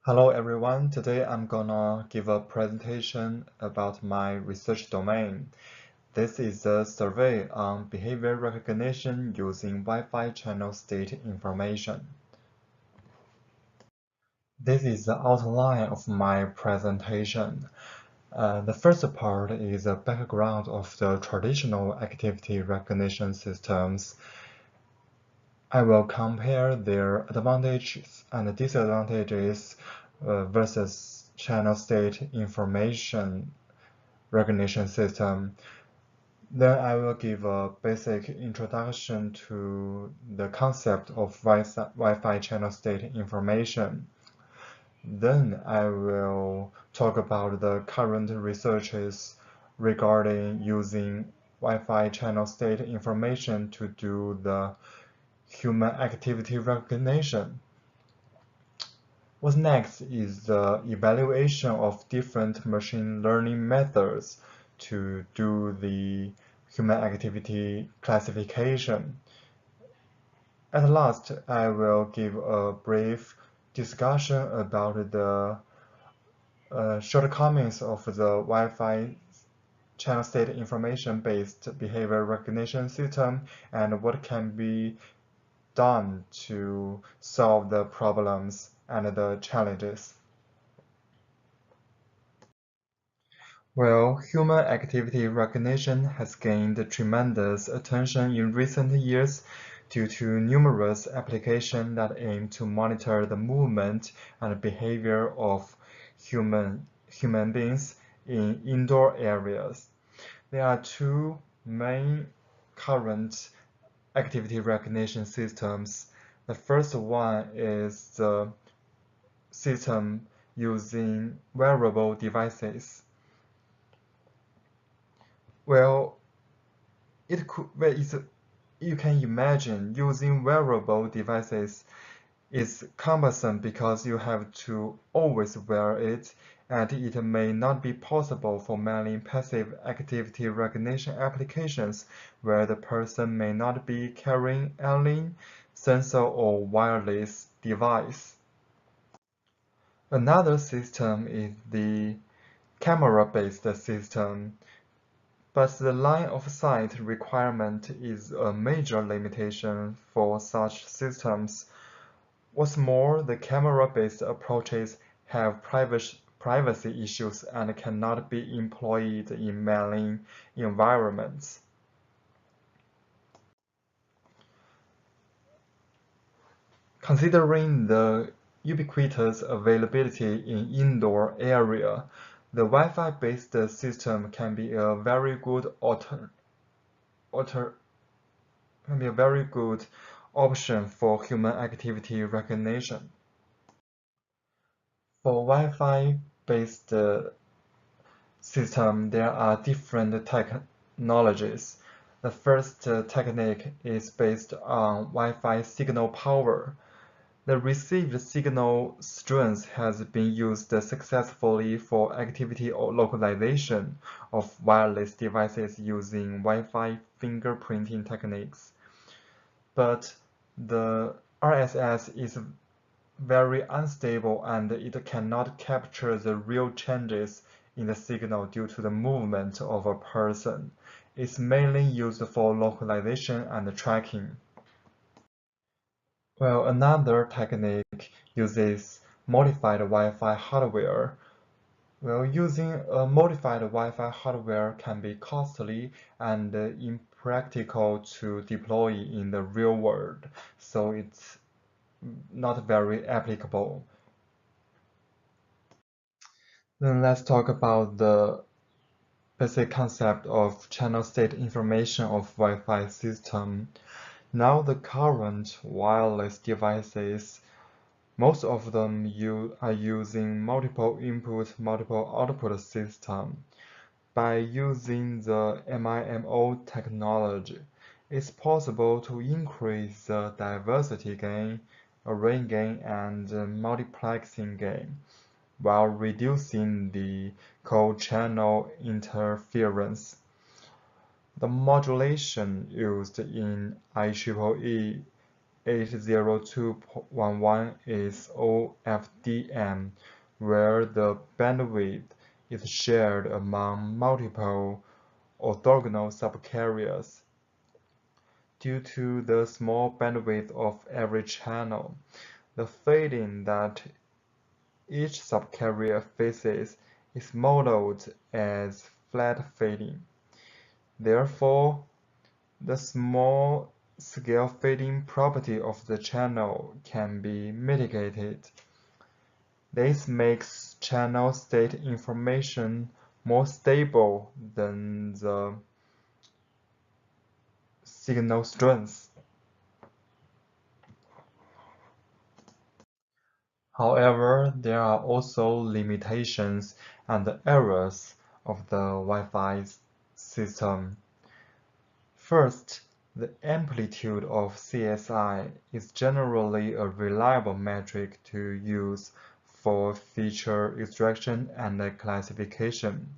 Hello everyone, today I'm gonna give a presentation about my research domain. This is a survey on behavior recognition using Wi-Fi channel state information. This is the outline of my presentation. The first part is a background of the traditional activity recognition systems. I will compare their advantages and disadvantages versus channel state information recognition system. Then I will give a basic introduction to the concept of Wi-Fi channel state information. Then I will talk about the current researches regarding using Wi-Fi channel state information to do the human activity recognition. What's next is the evaluation of different machine learning methods to do the human activity classification. At last, I will give a brief discussion about the shortcomings of the Wi-Fi channel state information-based behavior recognition system and what can be done to solve the problems and the challenges. Well, human activity recognition has gained tremendous attention in recent years due to numerous applications that aim to monitor the movement and behavior of human beings in indoor areas. There are two main current activity recognition systems. The first one is the system using wearable devices. Well, you can imagine using wearable devices is cumbersome because you have to always wear it, and it may not be possible for many passive activity recognition applications where the person may not be carrying any sensor or wireless device. Another system is the camera-based system. But the line of sight requirement is a major limitation for such systems. What's more, the camera-based approaches have privacy issues and cannot be employed in many environments. Considering the ubiquitous availability in indoor area, the Wi-Fi based system can be a very good option for human activity recognition. For Wi-Fi based system, there are different technologies. The first technique is based on Wi-Fi signal power. The received signal strength has been used successfully for activity or localization of wireless devices using Wi-Fi fingerprinting techniques. But the RSS is very unstable and it cannot capture the real changes in the signal due to the movement of a person. It's mainly used for localization and tracking. Well, another technique uses modified Wi-Fi hardware. Well, using a modified Wi-Fi hardware can be costly and impractical to deploy in the real world, so it's not very applicable. Then let's talk about the basic concept of channel state information of Wi-Fi system. Now the current wireless devices, most of them are using multiple input, multiple output system. By using the MIMO technology, it's possible to increase the diversity gain, array gain, and multiplexing gain, while reducing the co-channel interference. The modulation used in IEEE 802.11 is OFDM, where the bandwidth is shared among multiple orthogonal subcarriers. Due to the small bandwidth of every channel, the fading that each subcarrier faces is modeled as flat fading. Therefore, the small-scale fading property of the channel can be mitigated. This makes channel state information more stable than the signal strength. However, there are also limitations and errors of the Wi-Fi system. First, the amplitude of CSI is generally a reliable metric to use for feature extraction and classification,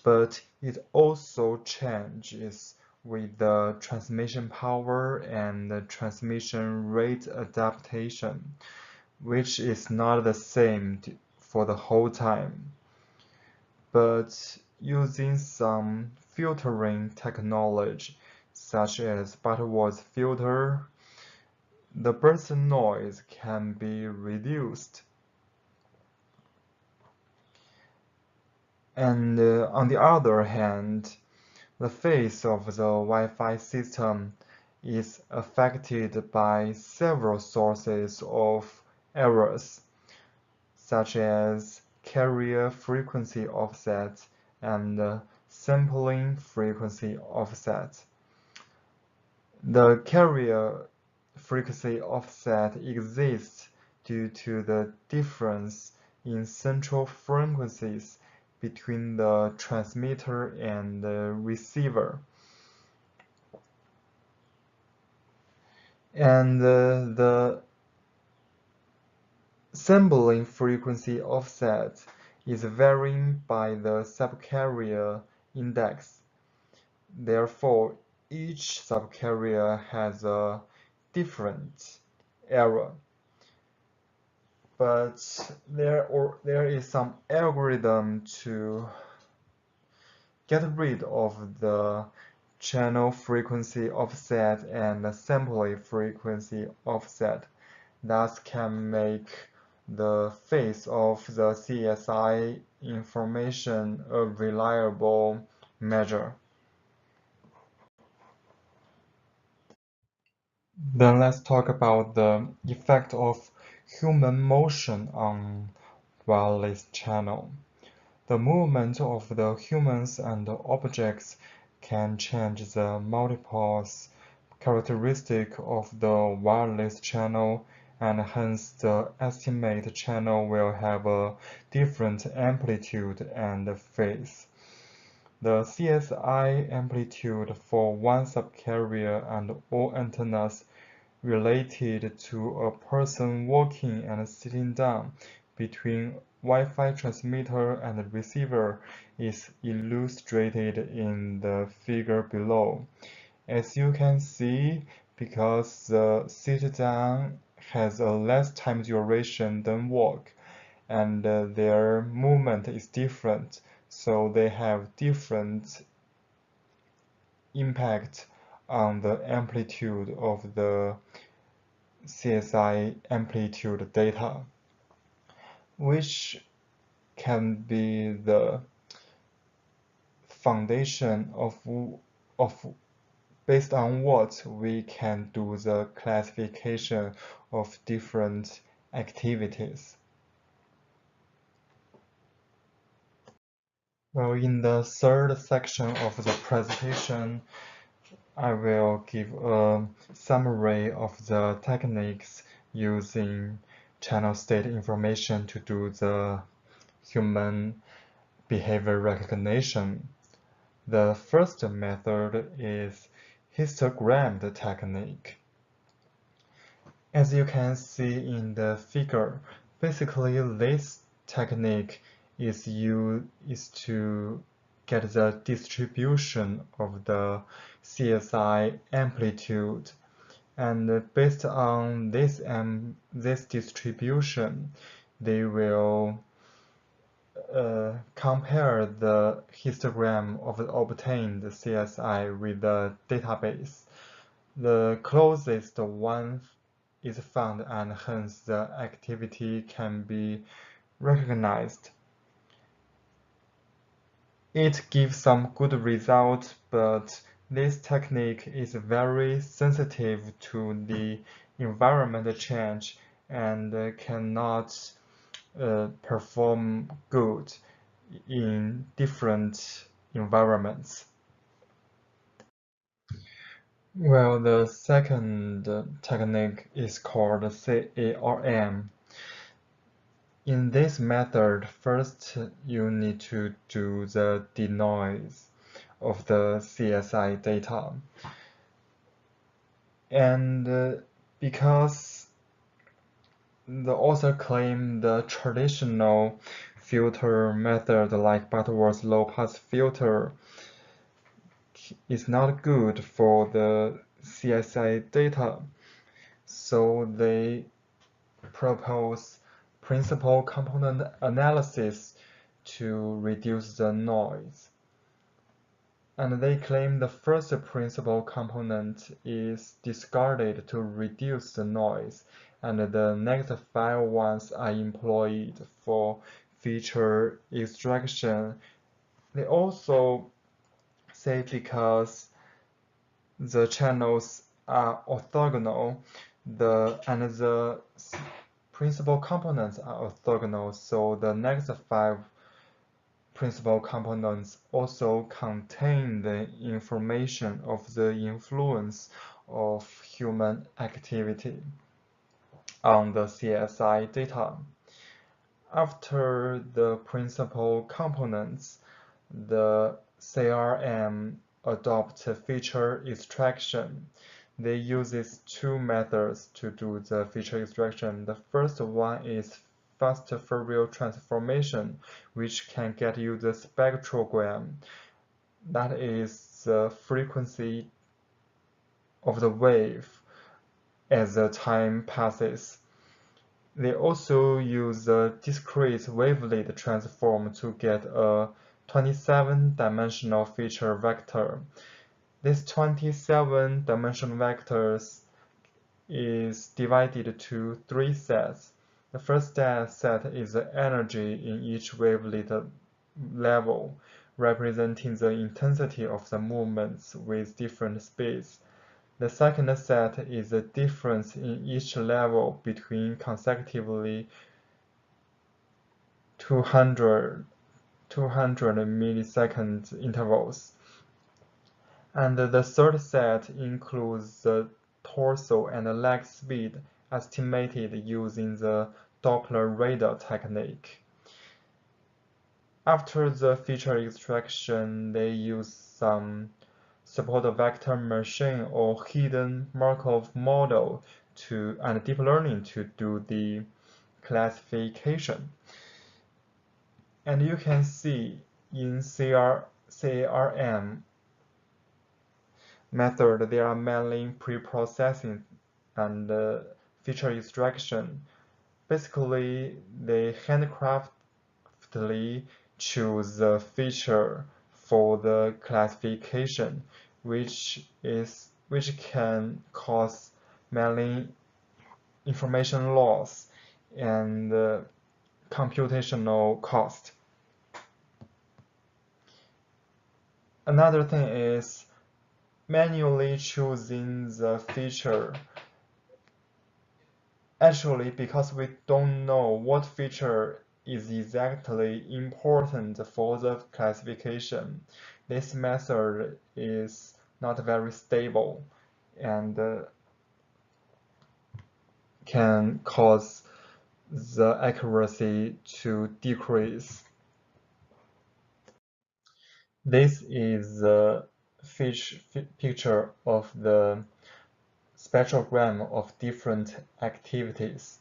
but it also changes with the transmission power and the transmission rate adaptation, which is not the same for the whole time. But using some filtering technology, such as Butterworth filter, the burst noise can be reduced. And on the other hand, the phase of the Wi-Fi system is affected by several sources of errors, such as carrier frequency offset and sampling frequency offset. The carrier frequency offset exists due to the difference in central frequencies between the transmitter and the receiver. And the sampling frequency offset is varying by the subcarrier index. Therefore, each subcarrier has a different error. But there is some algorithm to get rid of the channel frequency offset and the sampling frequency offset. Thus can make the phase of the CSI information a reliable measure. Then let's talk about the effect of human motion on wireless channel. The movement of the humans and objects can change the multiple characteristics of the wireless channel, and hence the estimate channel will have a different amplitude and phase. The CSI amplitude for one subcarrier and all antennas related to a person walking and sitting down between Wi-Fi transmitter and receiver is illustrated in the figure below. As you can see, because the sit down has a less time duration than walk, and their movement is different, so they have different impact on the amplitude of the CSI amplitude data, which can be the foundation of based on what we can do the classification of different activities. Well, in the third section of the presentation, I will give a summary of the techniques using channel state information to do the human behavior recognition. The first method is histogram technique. As you can see in the figure, basically this technique is to get the distribution of the CSI amplitude And based on this distribution, they will compare the histogram of the obtained CSI with the database. The closest one is found, and hence the activity can be recognized. It gives some good results, but this technique is very sensitive to the environment change and cannot perform good in different environments. Well, the second technique is called CARM. In this method, first you need to do the denoise of the CSI data. And because the author claimed the traditional filter method like Butterworth's low-pass filter is not good for the CSI data, so they propose principal component analysis to reduce the noise. And they claim the first principal component is discarded to reduce the noise, and the next 5 ones are employed for feature extraction. They also say because the channels are orthogonal, and the principal components are orthogonal, so the next 5 principal components also contain the information of the influence of human activity on the CSI data. After the principal components, the CRM adopts feature extraction. They uses 2 methods to do the feature extraction. The first one is fast Fourier transformation, which can get you the spectrogram. That is the frequency of the wave as the time passes. They also use the discrete wavelet transform to get a 27-dimensional feature vector. This 27-dimensional vectors is divided to 3 sets. The first set is the energy in each wavelet level, representing the intensity of the movements with different speeds. The second set is the difference in each level between consecutively 200 millisecond intervals. And the third set includes the torso and leg speed estimated using the Doppler radar technique. After the feature extraction, they use some support vector machine or hidden Markov model and deep learning to do the classification. And you can see in CARM method, there are mainly pre-processing and feature extraction. Basically, they handcraftedly choose the feature for the classification, which can cause mainly information loss and computational cost. Another thing is manually choosing the feature. Actually, because we don't know what feature is exactly important for the classification, this method is not very stable and can cause the accuracy to decrease. This is the picture of the spectrogram of different activities.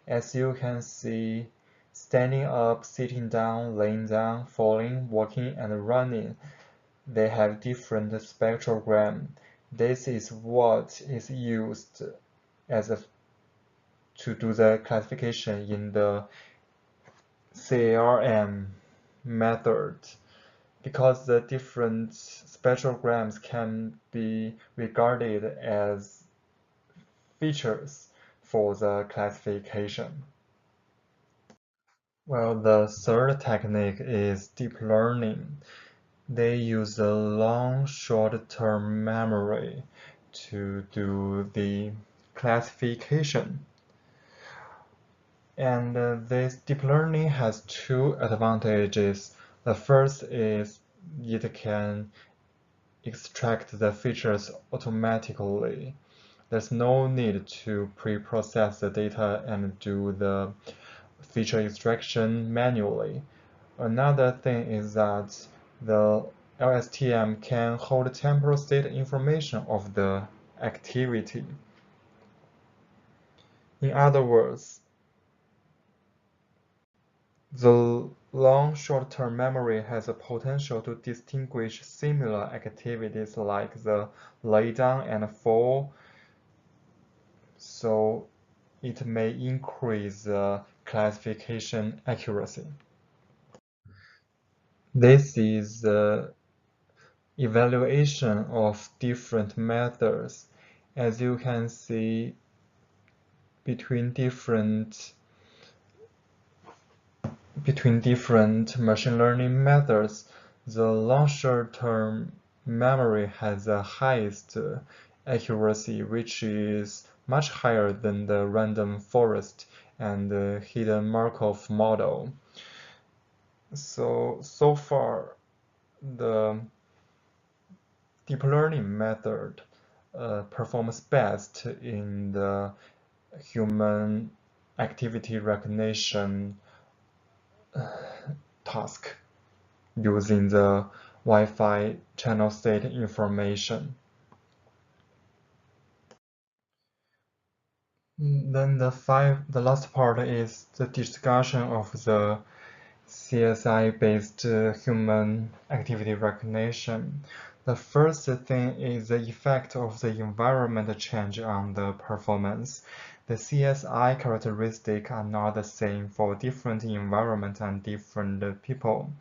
As you can see, standing up, sitting down, laying down, falling, walking, and running, they have different spectrogram. This is what is used to do the classification in the CARM method, because the different spectrograms can be regarded as features for the classification. Well, the third technique is deep learning. They use a long short-term memory to do the classification. And this deep learning has two advantages. The first is it can extract the features automatically. There's no need to pre-process the data and do the feature extraction manually. Another thing is that the LSTM can hold temporal state information of the activity. In other words, the long short-term memory has a potential to distinguish similar activities like the lay down and fall, so it may increase the classification accuracy. This is the evaluation of different methods. As you can see, between different machine learning methods, the long short-term memory has the highest accuracy, which is much higher than the random forest and the hidden Markov model. So far, the deep learning method performs best in the human activity recognition task using the Wi-Fi channel state information. Then the last part is the discussion of the CSI-based human activity recognition. The first thing is the effect of the environment change on the performance. The CSI characteristics are not the same for different environments and different people,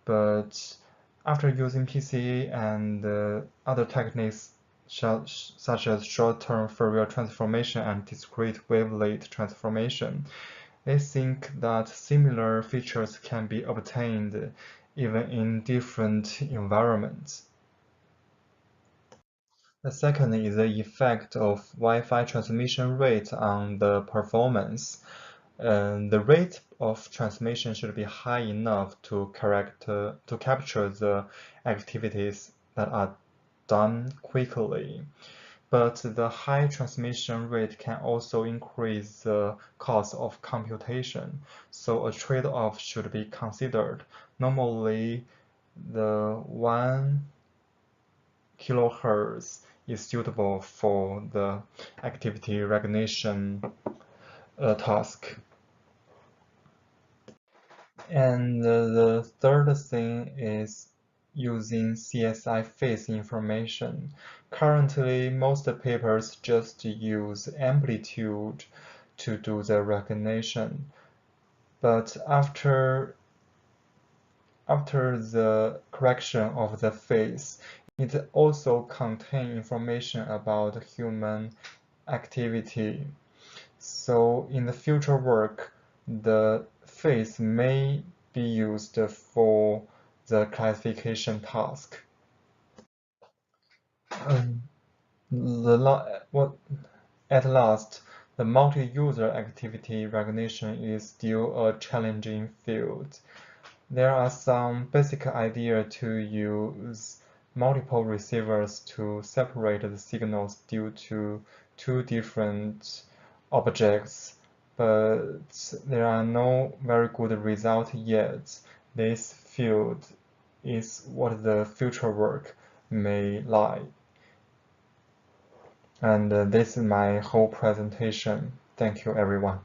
but after using PCA and other techniques such as short-term Fourier transformation and discrete wavelet transformation, they think that similar features can be obtained even in different environments. The second is the effect of Wi-Fi transmission rate on the performance. The rate of transmission should be high enough to capture the activities that are done quickly. But the high transmission rate can also increase the cost of computation, so a trade-off should be considered. Normally, the 1 kilohertz is suitable for the activity recognition task. And the third thing is using CSI phase information. Currently, most papers just use amplitude to do the recognition. But after the correction of the phase, it also contains information about human activity. So in the future work, the phase may be used for the classification task. At last, the multi-user activity recognition is still a challenging field. There are some basic ideas to use multiple receivers to separate the signals due to two different objects, but there are no very good results yet. This field is what the future work may lie. And this is my whole presentation. Thank you, everyone.